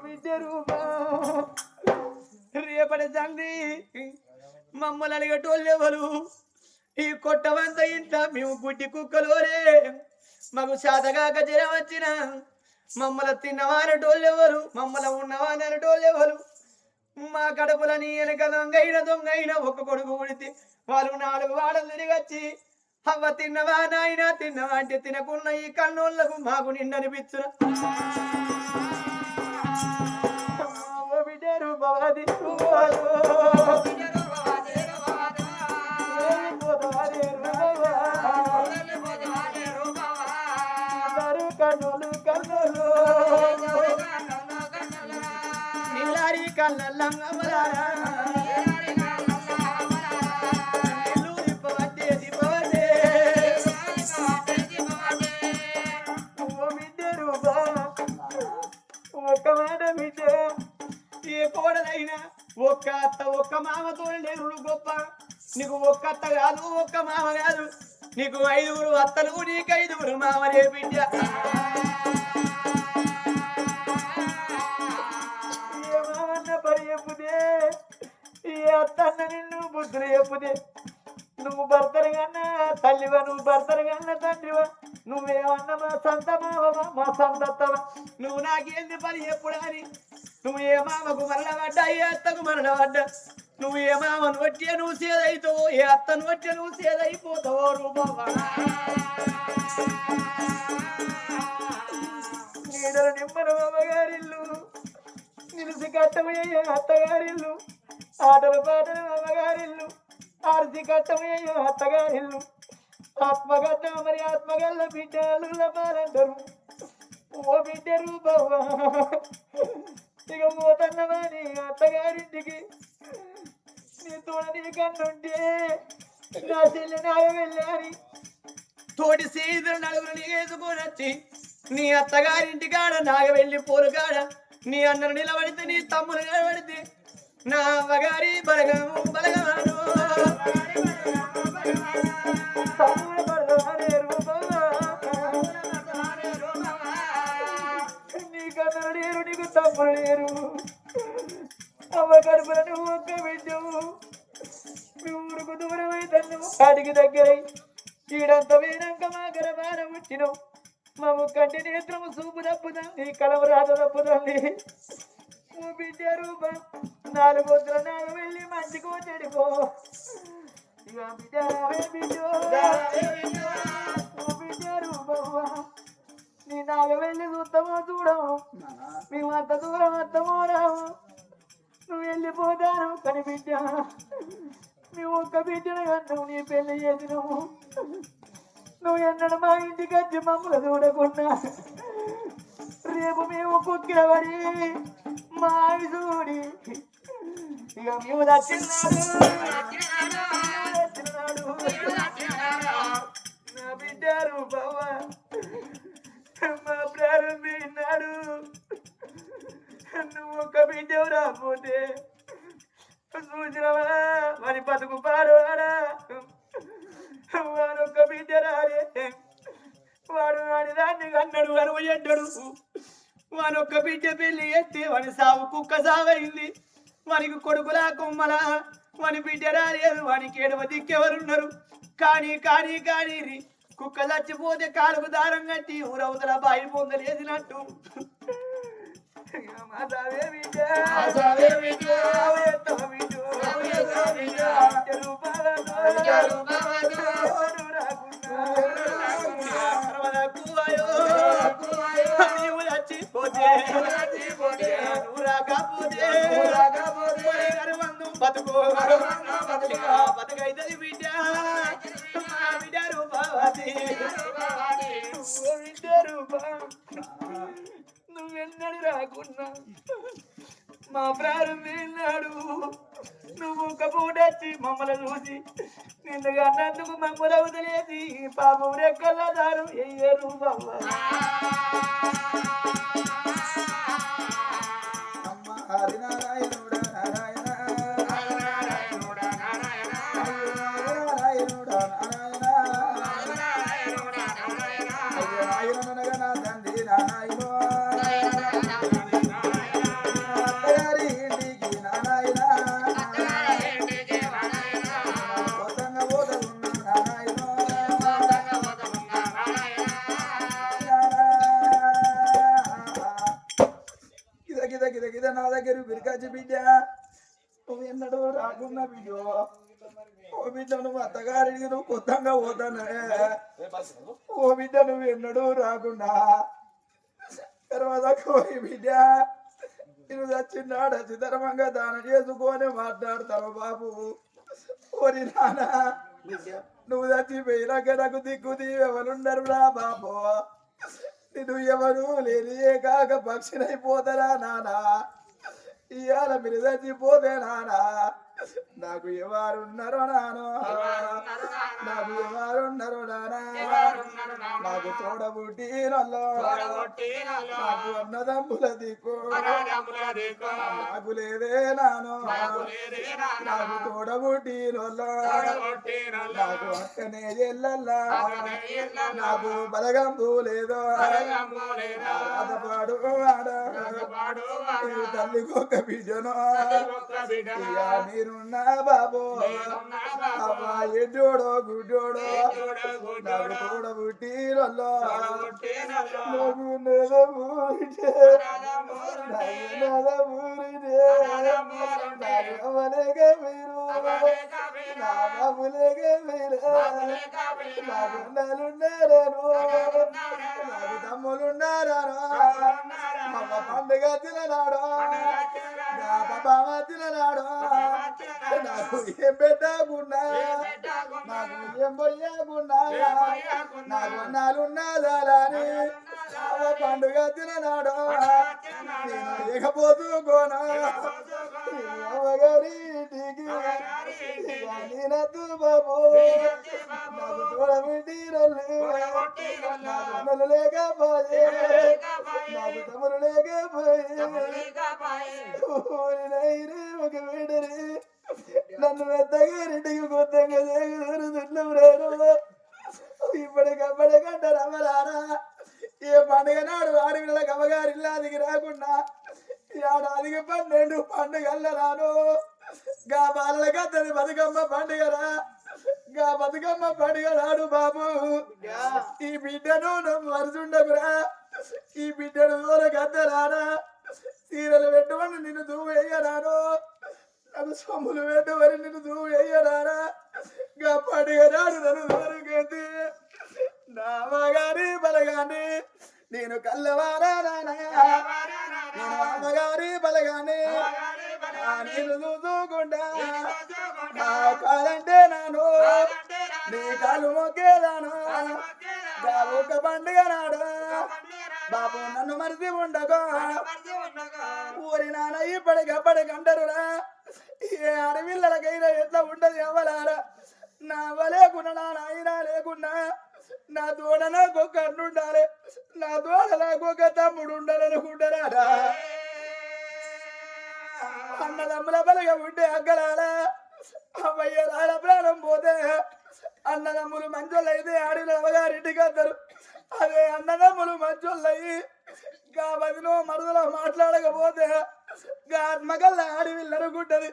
బిడ్డ రూపా రేపటి తండ్రి మమ్మల్ని అడిగేటోళ్ళు ఎవరు? ఈ కొట్టవంత ఇంట మేము గుడ్డి కుక్కలోరే. మాకు శాతగాక జ్వరం వచ్చిన మమ్మల్ని తిన్నవానటోళ్ళు ఎవరు? మమ్మల్ని ఉన్నవానటోళ్ళు ఎవరు? మా కడుపులని వెనక దొంగైన ఒక్క కొడుకు ఉడితే వాళ్ళు 4 వాడలు తిరిగొచ్చి అవ్వ తిన్నవా నాయన తిన్నవా అంటే తినకున్న ఈ కన్నోళ్లకు మాకు నిండనిపించురా. బిడ్డరు బాది కన్నులు కన్నులు నిలారి కళ్ళంగమలారా ఒక్క మాట బిడ్డ ఏ కోడలైనా ఒక్క అత్త ఒక్క మామతో లేరు గొప్ప. నీకు ఒక్క అత్త కాదు ఒక్క మామ కాదు, నీకు 5 అత్తలు నీకు 5 మామలే బిడ్డ. ఏ మామన్న పని చెప్పుదే, ఏ అత్తన్న నిన్ను బుద్ధులు చెప్పుదే. నువ్వు భర్తలు కన్నా తల్లివా, నువ్వు భర్తలు కన్నా తండ్రివా, నువ్వేమన్నా మా సంత మావమా మా సంతత్తవా. నువ్వు నాకేంది పని ఎప్పుడు అని నువ్వు ఏ మామకు మరణపడ్డా ఏ అత్తకు మరణపడ్డా, నువ్వు ఏ మామను వచ్చే నువ్వు సేదైతావో ఏ అత్తను వచ్చే నువ్వు సేదైపోతావో రూపవ్వా. నీడలు నిమ్మను అమ్మగారిల్లు నిలిసి కట్టమయ్యే అత్తగారిల్లు, ఆటలు పాటలు అమ్మగారిల్లు ఆర్సి కట్టమయ్యే అత్తగారిల్లు. ఆత్మగడ్డ మరి ఆత్మగల్ల బిడ్డలు పాలంటారు. ఓ బిడ్డ రూపవ్వా ఇక పోతన్నవా నీ అత్తగారింటికి. నీ తోడ నీ కన్నుంటే నా చెల్లి నాగవెళ్ళి తోటి సీదులు 4 వేసుకొని వచ్చి నీ అత్తగారింటి కాడ నాగవెళ్ళి పోరు కాడ నీ అన్నను నిలబడితే నీ తమ్ముడు నిలబడితే నా అవ్వగారి బలగము బలగమాను తమ్ముడు బలగమానే రూపమా. నీ కన్నులు లేరు నీకు తమ్ముడు లేరు. అవ్వ కడుపుల నువ్వు ఒక్క బిడ్డవు. మీ ఊరుకు దూరమైతే నువ్వు కాడికి దగ్గరై ఈడంత వేనాక మా గర్భాన పుట్టినవు. మా ముక్కంటి నేత్రము చూపు తప్పుదండి, కలము రాత తప్పుదండి. ఓ బిడ్డ రూప 4 వద్దుల నాగవెళ్ళి మంచికో చెడిపో. ఇక బిడ్డ రావే బిడ్డ ఓ బిడ్డ రూపవ్వ నీ 4 బాగా వెళ్ళి చూస్తామో చూడము మేము అంత దూరం వస్తామో రాము నువ్వు వెళ్ళిపోతాను కానీ బిడ్డ మేము ఒక్క బిడ్డను కన్నావు నీ పెళ్లి చేసినాము నువ్వు ఎన్నడు మా ఇంటికి వచ్చి మమ్మల్ని చూడకుండా రేపు మేము కుక్కిన పడి మా చూడి ఇక మేము దచ్చినాడు నా బిడ్డ రూపవ్వ మా ప్రారంభిన్నాడు నువ్వు ఒక బిడ్డ రాకపోతే చూసినవా మరి బతుకు పాడువాడా వాడు ఒక బిడ్డ రాలే వాడు వాడి దాన్ని కన్నాడు అరువు ఎడ్డాడు వాడు ఒక్క బిడ్డ పెళ్లి ఎత్తి వాడి సాగు కుక్క సాగైంది వానికి కొడుకులా కొమ్మలా వాని బిడ్డ రాలేదు వానికి ఏడవ దిక్కెవరున్నారు కానీ కానీ కానీ కుక్క చచ్చిపోతే కాలుకు దారం కట్టి ఊరవతల బాయి పొందలేసినట్టు నీవు చచ్చిపోతే బతుకు బతుకైతుంది బిడ్డ బిడ్డ రూపావతి బిడ్డ రూపా నువ్వెన్నడు రాకున్నా మా ప్రారంభిన్నాడు నువ్వు ఒక పూట వచ్చి మమ్మల్ని చూసి నిన్నుగా అన్నందుకు మమ్మల్ని వదిలేసి పాపం రెక్కల దారం ఎయ్యరు బాబా నా దగ్గర బిరికాచి బిడ్డ నువ్వు ఎన్నడూ రాకున్నా బిడ్డో ఓ బిడ్డ నువ్వు అత్తగారికి నువ్వు కొత్తగా పోతానే ఓ బిడ్డ నువ్వు ఎన్నడూ రాకుండా తర్వాత కోరి బిడ్డ నువ్వు చచ్చిన్నాడు చితరమంగా దానం చేసుకొని మాట్లాడతావు బాబు ఓరి నాన్న నువ్వు చచ్చిపోయినాక నాకు దిక్కు ఎవరుండరు రా బాబు నువ్వు ఎవరు లేనియే కాక పక్షినైపోతారా నానా ఇవాళ మీరు చచ్చిపోతే నానా నాకు ఎవరున్నారో నానో నాకు ఎవరున్నారో నానా నాకు తోడబుట్టినలో నాకు అన్నదమ్ముల దిక్కు నాకు లేదే నానో నాకు తోడబుట్టినలో నాకు అక్కనే ఎల్లల్లా నాకు బలగంబు లేదో బాధపాడు తల్లికొక్క బిడ్డను మీరున్నా బాబో అమ్మా ఎడ్డోడో గుడ్డోడో నాకు తోడబుట్టినలో నాకు నదమూరిటే అవలేక మీరు నా బాబులేక మీరు నాకు నలున్నారను నాకు తమ్ములున్నారను అమ్మ పండుగ తిననాడు నా బాబా తిననాడు నాకు ఏం పెట్టకున్నా నాకు ఏం పోయకున్నా నాకు నాలున్నదాలని పండుగ తిననాడు నేను ఎగపోతుకోనా అమ్మగారింటికి నేనద్దు బాబు నాకు తోడబిడ్డి నాకు అన్నలు లేకపోయే నాకు తమ్ముడు లేకపోయే ఒక బిడ్డని నన్ను పెద్దగారింటికి కొత్తగా తిన్నాను ఇప్పటికప్పటికంట రమ్మరారా ఏ పండుగ నాడు ఆడపిల్లలకు అమ్మగారి ఇల్లాదికి రాకుండా ఏడాదికి 12 పండుగల్ల రాను గా బాలలకు అతని బతుకమ్మ పండుగరా గా బతుకమ్మ పండుగ నాడు బాబు ఈ బిడ్డను నువ్వు మరుచుండకురా ఈ బిడ్డను గద్దరానా చీరలు పెట్టుకొని నిన్ను దూవు వేయరాను నాకు సొమ్ములు పెట్టుకొని నిన్ను దూవు వేయరానా గా పండుగ నాడు నన్ను దూరకెత్తి నా మగాని బలగాని నేను కల్లవారా నేను అమ్మగారి బలగానే నేను చూసుకుంటా కాదంటే నాను నీ కాలు మొక్కేదాను ఒక పండుగ నాడు బాబు నన్ను మరిచి ఉండగా ఊరి నాన్న ఇప్పటికప్పటికంటారురా ఏ అడవిళ్ళకైనా ఎట్లా ఉండదు ఎవ్వలారా నా లేకున్నా నా నాయన లేకున్నా నా తోడ నాకు ఒక అన్ను ఉండాలి నా తోడ నాకు ఒక తమ్ముడు ఉండాలనుకుంటారా అన్నదమ్ముల బలగా ఉంటే అక్కలారా అమ్మయ్య రాడ ప్రాణం పోతే అన్నదమ్ములు మంచోళ్ళు అయితే ఆడిన అమ్మగారింటికి వస్తారు అదే అన్నదమ్ములు మంచోళ్ళయి గా బదిలో మరుదలో మాట్లాడకపోతే గా ఆత్మకల్లా ఆడి వీళ్ళనుకుంటది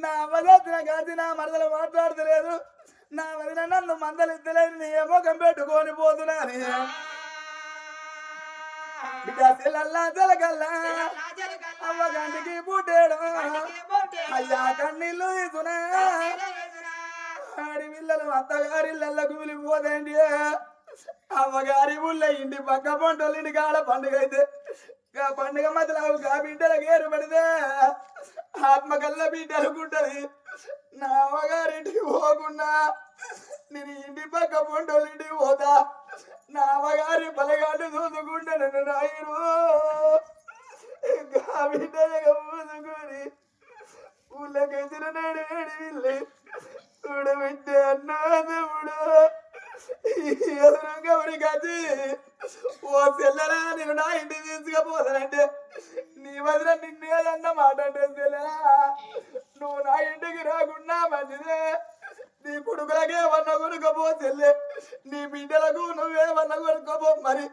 నా వదిన కాదు నా మరదలు మాట్లాడతలేదు నా వదిన నన్ను మందలిద్దలేదు నీ ముఖం పెట్టుకొని పోతున్నా బిడ్డల్లా తెలకల్లా అవ్వగంటికి పుట్టేడు అయ్యా కన్నీళ్ళు ఇస్తున్నా ఆడి పిల్లలు అత్తగారిళ్ళకు పిలిపోదండి అవ్వగారి ఊళ్ళ ఇంటి పక్క పంటలు ఇంటి కాడ పండుగ అయితే పండుగ మధ్యలో గా బిడ్డలకు ఏర్పడితే ఆత్మకల్ల బిడ్డలుకుంటది నా అమ్మగారింటికి పోకుండా నేను ఇంటి పక్క పంటలు ఇంటికి పోతా నా అమ్మగారి బలగాడు చూసుకుంటే నన్ను నాయను గా బిడ్డలుగా పూసుకొని ఊళ్ళకెచ్చిన నాడు వెళ్ళి చూడబెట్టే అన్నదమ్ముడు ఎదురుగా కాచి ఓ చెల్లెలా నేను నా ఇంటికి తీసుకుపోతానంటే నీ వదిన నిన్నేదన్న మాట అంటే చెల్లెలా నువ్వు నా ఇంటికి రాకుండా మంచిదే నీ కొడుకులకే వన్న కొనుక్కపో చెల్లె నీ బిడ్డలకు నువ్వేమన్నా కొనుక్కోపో మరి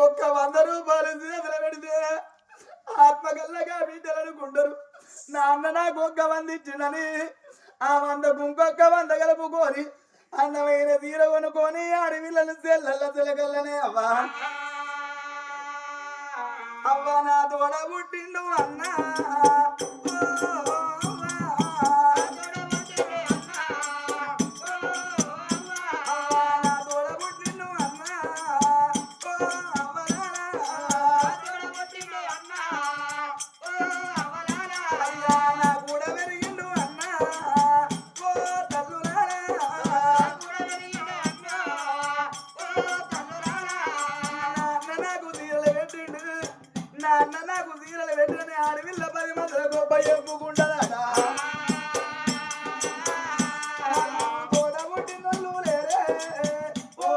ఒక్క 100 రూపాయలు చేతులు పెడితే ఆత్మకల్లగా బిడ్డలనుకుంటారు నా అన్న నాకు ఒక్క 100 ఇచ్చిండని ఆ 100కు ఇంకొక 100 కలుపుకొని అందమైన తీర కొనుక్కొని అడవిలను చెల్లెల్ల చెలకల్లనే అవ్వా అవ్వ నా తోడ పుట్టిండు అన్నా నాకు తీరలు పెట్టిన అడవిల్ల 10 మందిల గొప్ప చెప్పుకుంటదా తోడబుట్టినోళ్ళు లేరే ఓ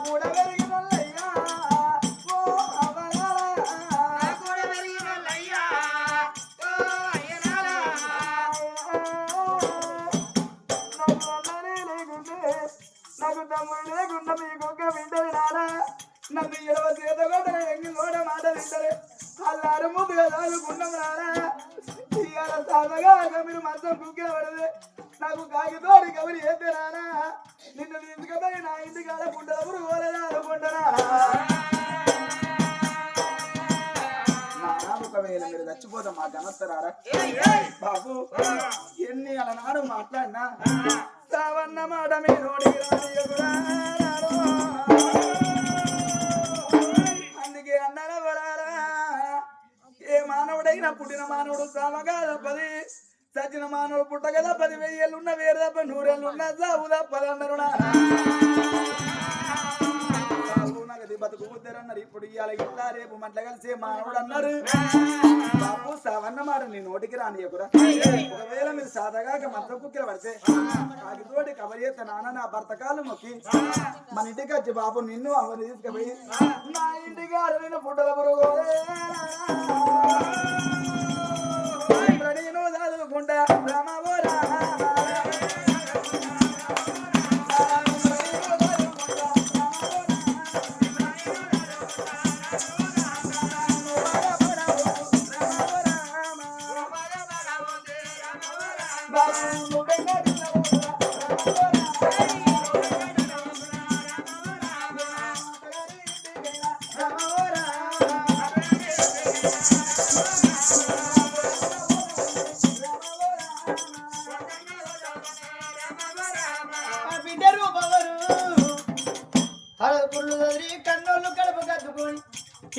కూడా పెరిగినోళ్ళయ్యా ఓ నాకు తమ్ముడు లేకుండా మీకు ఒక వింటది నారా నన్ను 20 చేత కొట్టిన ఎంగి కూడా మాట వింటరే అల్లారు ముందుగా దాగుకున్నాం నారా ఇవాళ సాధగా మీరు మంచం కుక్కిన పడదే నాకు కాగితోడి కబరి అయితే నారా నిన్ను తీసుకుపోయి నా ఇంటికి ఆడుకుంటారు కోలేదా అనుకుంటారా ఒకవేళ మీరు చచ్చిపోతాం మా గమస్తారా బాబు ఎన్ని అలా నాడు మాట్లాడినా సావన్న మాట మీరు అందుకే అన్నారా వరారా ఏ మానవుడైనా పుట్టిన మానవుడు సామగా తప్పది చచ్చిన మానవుడు పుట్టక తప్పది 1000 ఏళ్ళు ఉన్న వేరు తప్ప 100 ఏళ్ళు ఉన్న సాగు తప్పదు అన్నారు బతుకు అన్నారు ఇప్పుడు ఇవాళ ఇట్లా రేపు మంట కలిసే మానవుడు అన్నారు బాబు సావన్న మాట నీ నోటికి రానియకురా ఒకవేళ మీరు సాదాగా మంత్రం కుక్కిల పడితే కాకితోటి కబరి చేస్తే నాన్న నా భర్త కాలు మొక్కి మన ఇంటికి వచ్చి బాబు నిన్ను అవన్నీ తీసుకుపోయి నా ఇంటికి అరవిన పుట్టల పురుగు నేను చదువుకుంటా రామబోరా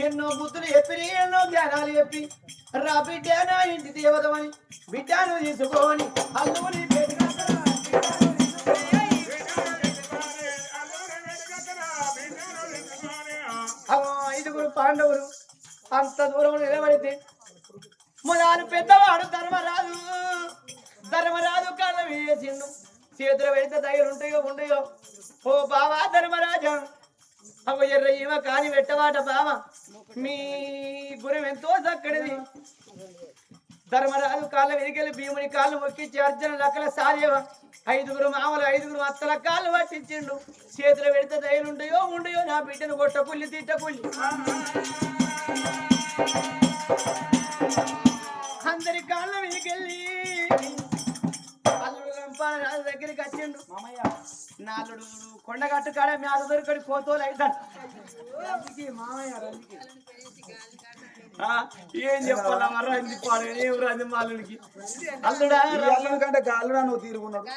ఎన్నో బుద్ధులు చెప్పి ఎన్నో జ్ఞానాలు చెప్పి రా బిడ్డ నా ఇంటి దేవతమని బిడ్డను తీసుకోని అల్లుని ఐదుగురు పాండవులు అంత దూరం నిలబడితే మొదలు పెద్దవాడు ధర్మరాజు కాలం వేసిండు చేతులు పెడితే దగ్గర ఉంటాయో ఉండయో ఓ బావా ధర్మరాజా అవ ఎర్ర ఈమ కాని పెట్టవాట బావ మీ గురం ఎంతో చక్కడిది ధర్మరాజు కాళ్ళ వెరికెళ్ళి భీముని కాళ్ళు మొక్కించి అర్జున లక్కల సాదేవ ఐదుగురు మామలు ఐదుగురు అత్తల కాళ్ళు పట్టించిండు చేతులు పెడితే దయలు ఉండయో నా బిడ్డను కొట్ట పుల్లి తిట్ట పుల్లి అందరి కాళ్ళ వెరికెళ్ళి అల్లుడు రంపారాజు దగ్గరికి వచ్చిండు మామయ్య నాలుడు కొండగట్టు కాడ మేత దొరికడి కోతోలు అవుతాడు ఏం చెప్పాలా రంది పాడు ఏం రంది మాలుడికి అల్లుడా కంటే గాలుడా నువ్వు తీరుకున్నాడు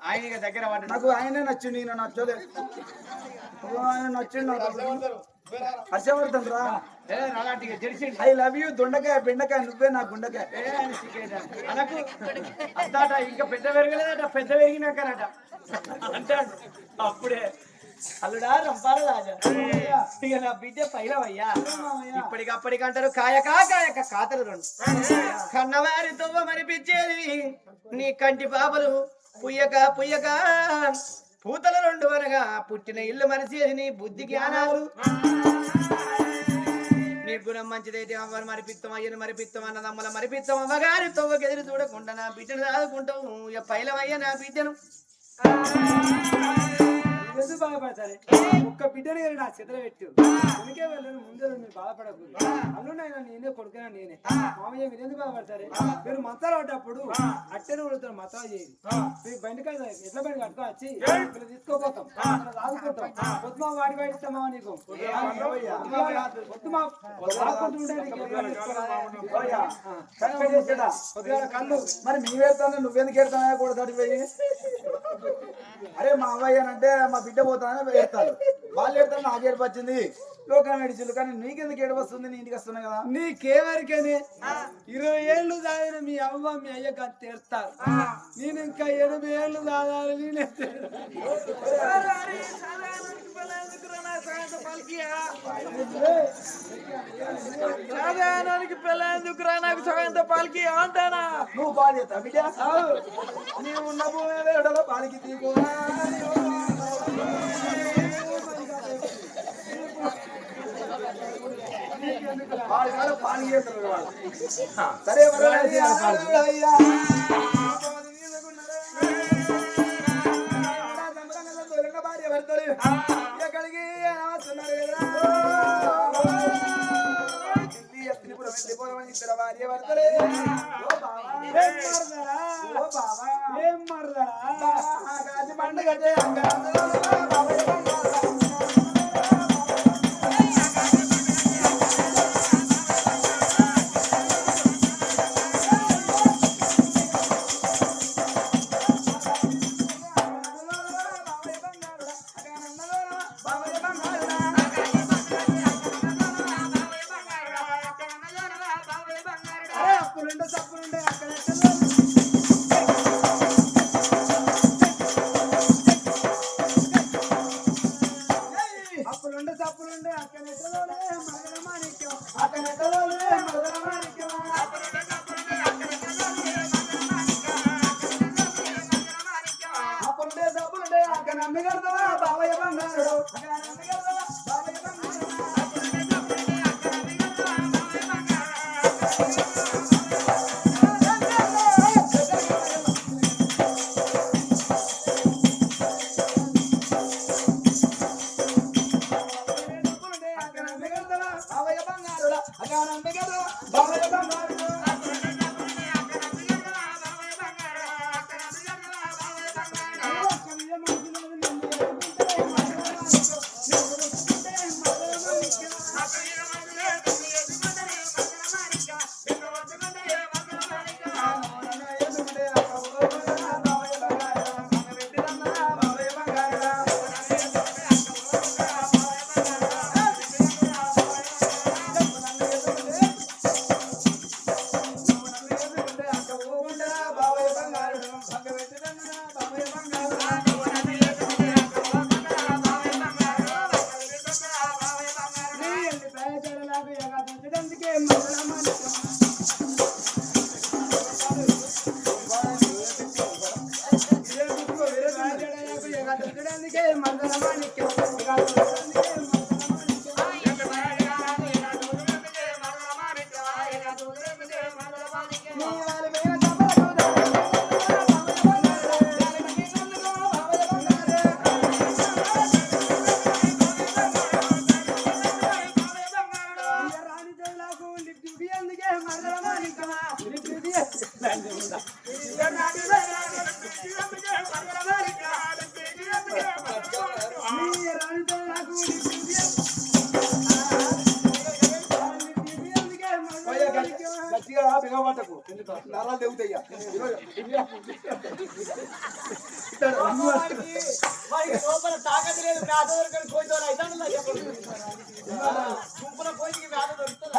ఆయన దగ్గర పడ్డాడు నాకు ఆయనే నచ్చిండు నేను నచ్చలేదు ఆయన నచ్చిండు నాకు హర్షవర్ధన్ రా ఐ లవ్ యూ దొండకాయ బెండకాయ నువ్వే నా గుండకాయ అనకు అంతాట ఇంకా పెద్ద పెరగలేదట పెద్ద పెరిగినాకనట అంటాడు అప్పుడే అల్లుడా రంపాల రాజా ఇక నా బిడ్డ పైలవయ్యా ఇప్పటికప్పటికంటారు కాయక కాతలు రెండు కన్నవారి తొవ్వ మరిపించేది నీ కంటి పాపలు పుయ్యక పూతలు రెండు అనగా పుట్టిన ఇల్లు మరిచేది నీ బుద్ధి జ్ఞానాలు నీ గుణం మంచిదైతే అవ్వను మరిపిత్తం అయ్యను మరిపిత్తం అన్నదమ్మల మరిపిత్తం అవ్వగారి తొవ్వకి ఎదురు చూడకుండా నా బిడ్డను దాదుకుంటావు ఇక పైలవయ్యా నా బిడ్డను ఎందుకు బాధపడతారే ఒక్క బిడ్డని నా చేతిలో పెట్టు వెనకే వెళ్ళను ముందే మీరు బాధపడకూడదు అల్లునైనా నేనే కొడుకున్నా నేనే మామయ్య మీరు ఎందుకు బాధపడతారే మీరు మతాలు పడ్డప్పుడు అట్టెను కొడుతారు మతాలు చేయండి మీరు బండికాయ ఎట్లా బండి కట్టుకో వచ్చి మీరు తీసుకోపోతాం రాదుకుంటాం పొద్దుమా వాడి ఇస్తామా నీకు కళ్ళు మరి మీ వెళ్తాను నువ్వెందుకు వెళ్తానా కూడా తడిపోయి అరే మా అవ్వయ్య అంటే మా బిడ్డ పోతానని ఏడతారు వాళ్ళు ఏడతారు నాకు ఏడుపు వచ్చింది లోకం ఏడిచిల్లు కానీ నీకెందుకు ఏడుపు వస్తుంది నీ ఇంటికి వస్తున్నా కదా నీకేవరికని 20 ఏళ్ళు దాగిన మీ అవ్వ మీ అయ్య తీరుతారు నేను ఇంకా 80 ఏళ్ళు దాదాలు నేనే పెళ్ళేందుకురా నాకు సగంతో పాలకి అంటానా నువ్వు పాలు చేస్తావు బిడ్డ నీవు ఉన్న భూమి పాలకి తీసుకోరా పాలు చేస్తారు సరే భార్య భర్తలు ఎక్కడికి వస్తున్నారు ఇద్దరు భార్య భర్తలే ఏం మరదరా పండుగ అప్పులుండే తప్పులుండే అక్కడ గట్టిగా బిగబట్టకు నరాలు తెగుతాయ్యా లోపల తాకట్టు లేదు మేత దొరకని కోయితో గుంపుల కోయికి మేత దొరుకుతుంది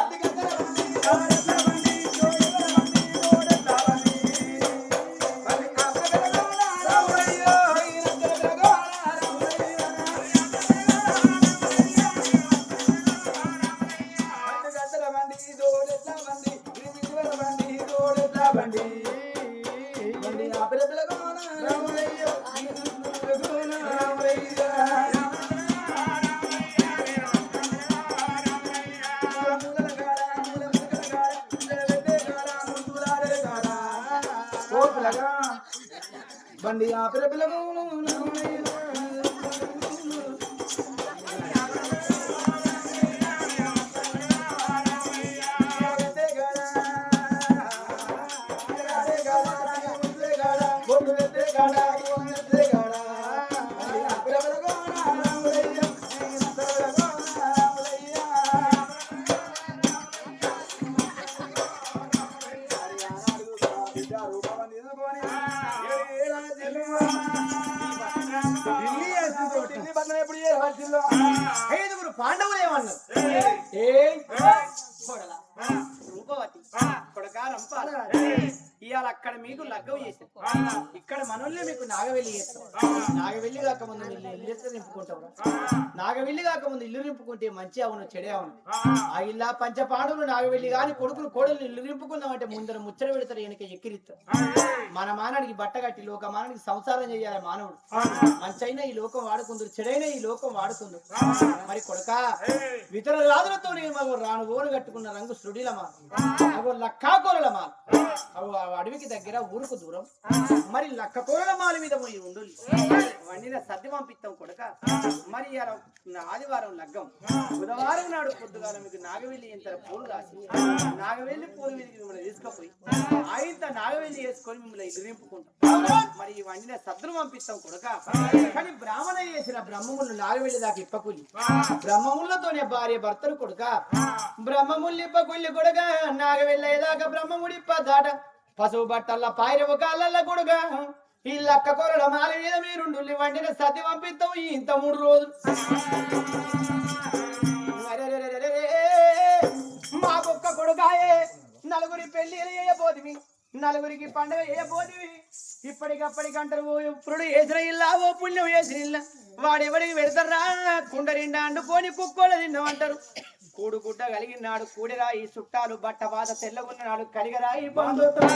బండి ఆపిర పిల్లగా ఐదుగురు పాండవులు ఏమన్నారు ఇంకోటి కొడకారం ఇవాళ అక్కడ మీకు లగ్గం చేసాం ఇక్కడ మనోళ్ళే మీకు నాగవెల్లి చేస్తాం నాగవెల్లి కాకముందు ఇల్లు నింపుకుంటాం నాగవెల్లి కాకముందు ఇల్లు నింపుకుంటే మంచి అవును చెడే అవును ఆ ఇల్లా పంచపాండవులు నాగవెల్లి గాని కొడుకులు కోడలు ఇల్లు నింపుకున్నామంటే ముందర ముచ్చట పెడతారు వెనక ఎక్కిరిస్తారు మన మానవుడికి బట్ట కట్టి లోక మానవుడికి సంసారం చేయాలి మానవుడు మంచైనా ఈ లోకం వాడుకుందరు చెడైనా ఈ లోకం వాడుకుందరు మరి కొడక ఇతర రాజులతో మాకు రాను ఓరు కట్టుకున్న రంగు సుడిల మాకు లక్కాకోరల మాల అవు అడవికి దగ్గర ఊరుకు దూరం మరి లక్క కోరల మాల మీద పోయి ఉండు వండిన సర్ది పంపిస్తాం కొడక మరి ఆదివారం లగ్గం బుధవారం నాడు పొద్దుగాల మీకు నాగవెల్లి ఎంత పూలు రాసి నాగవెల్లి పూలు మీదకి మిమ్మల్ని తీసుకుపోయి ఆయంత నాగవెల్లి వేసుకొని మిమ్మల్ని ఇల్లు నింపుకుంటాం మరి ఈ వండిన సద్దులు పంపిస్తాం కొడక కానీ బ్రాహ్మణ చేసిన బ్రహ్మములు నాగవెల్లి దాకా ఇప్పకులి బ్రహ్మములతోనే భార్య భర్తలు కొడుక బ్రహ్మములు ఇప్పకుల్లి కొడుక నాగవెల్లేదాకా బ్రహ్మముడిప్ప దాట పశువు బట్టల్ల పాయిరవ కాళ్ళ కొడుక ఈ లక్క కొరల మాల మీద మీరుండు వండిన సతి పంపిస్తాం ఇంత 3 రోజులు మా కుక్క కొడుకాయే నలుగురి పెళ్లి వేయబోదివి నలుగురికి పండుగ వేయబోదివి ఇప్పటికప్పటికంటారు ఇప్పుడు వేసిన ఇల్లా ఓ పుణ్యం వేసిన ఇల్లా వాడెవడికి పెడతారా కుండరిండా అండుకొని కుక్కోలు తిన్నామంటారు కూడుగుడ్డ కలిగినాడు కూడిరా ఈ చుట్టాలు బట్ట బాధ తెల్లగున్నాడు కలిగరా ఈ బంధుత్వం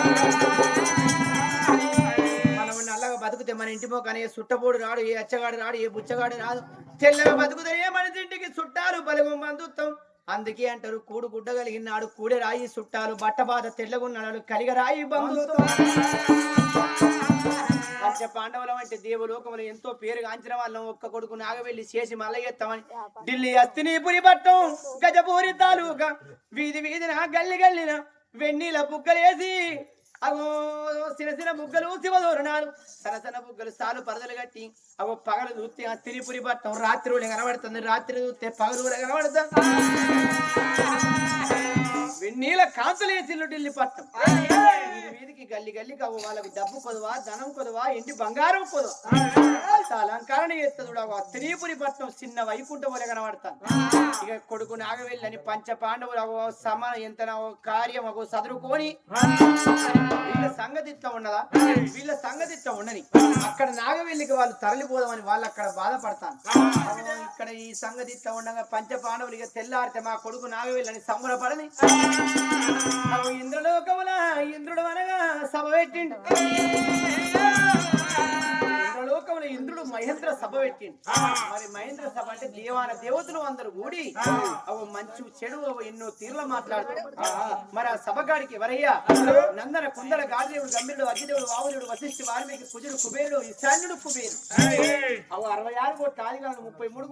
మనం నల్లగా బతుకుతే మన ఇంటి మోక అనే సుట్టపోడు రాడు ఏ అచ్చగాడు రాడు ఏ బుచ్చగాడు రాదు తెల్లగా బతుకుతే ఏ మన ఇంటికి చుట్టాలు బలగం బంధుత్వం అందుకే అంటారు కూడుగుడ్డ కలిగినాడు కూడిరాయి చుట్టాలు బట్ట బాధ తెల్లగున్నాడు కలిగరాయి బంధుత్వం పంచ పాండవులం అంటే దేవలోకములు ఎంతో పేరుగాంచిన వాళ్ళం ఒక్క కొడుకు నాగవెల్లి చేసి మల్లయ్యెత్తామని ఢిల్లీ అస్తినీపురి పట్టం గజపూరి తాలూకా వీధి వీధిన గల్లి గల్లిన వెన్నీల బుగ్గలేసి అగో సినసిన బుగ్గలు శివదోరణాలు సనసన బుగ్గలు సాలు పరదలు కట్టి అగో పగలు చూస్తే అస్తినీపురి పట్టం రాత్రి కనబడుతుంది రాత్రి చూస్తే పగలు కనబడతా వెన్నీల కాంతులేసిల్లు ఢిల్లీ పట్టం వీధికి గల్లి గల్లికి అవ్వ వాళ్ళకి డబ్బు కొదవా ధనం కొదవా ఇంటి బంగారం కొదవా అలంకరణ చేస్తుంది స్త్రీపురి పట్నం చిన్న వైకుంఠ వల్ల కనబడతాను ఇక కొడుకు నాగవెల్లి అని పంచ పాండవులు అగో సమాన ఎంత కార్యం అగో చదువుకొని వీళ్ళ సంగతిత్వ ఉన్నదా వీళ్ళ సంగతిత్వ ఉండని అక్కడ నాగవెల్లికి వాళ్ళు తరలిపోదామని వాళ్ళు అక్కడ బాధపడతాను ఇక్కడ ఈ సంగతిత్వ ఉండగా పంచ పాండవులు ఇక తెల్లారితే మా కొడుకు నాగవెల్లి అని సంబరపడని ఇంద్రలోకముల ఇంద్రుడు అనగా సభ పెట్టిండు ఇంద్రలోకముల ఇంద్రుడు మహేంద్ర సభ పెట్టిండు మరి మహేంద్ర సభ అంటే దేవతలు అందరూ కూడి అవి మంచి చెడు ఎన్నో తీర్ల మాట్లాడుతారు మరి ఆ సభగాడికి ఎవరయ్యా నందన కుందర గాడిదేవుడు గంభీరుడు అగ్గిదేవుడు వావులుడు వశిష్ఠి వాల్మీకి కుజుడు కుబేరుడు ఈశాన్యుడు కుబేరు అవి 66 కోట్ల ఆదిగాను 33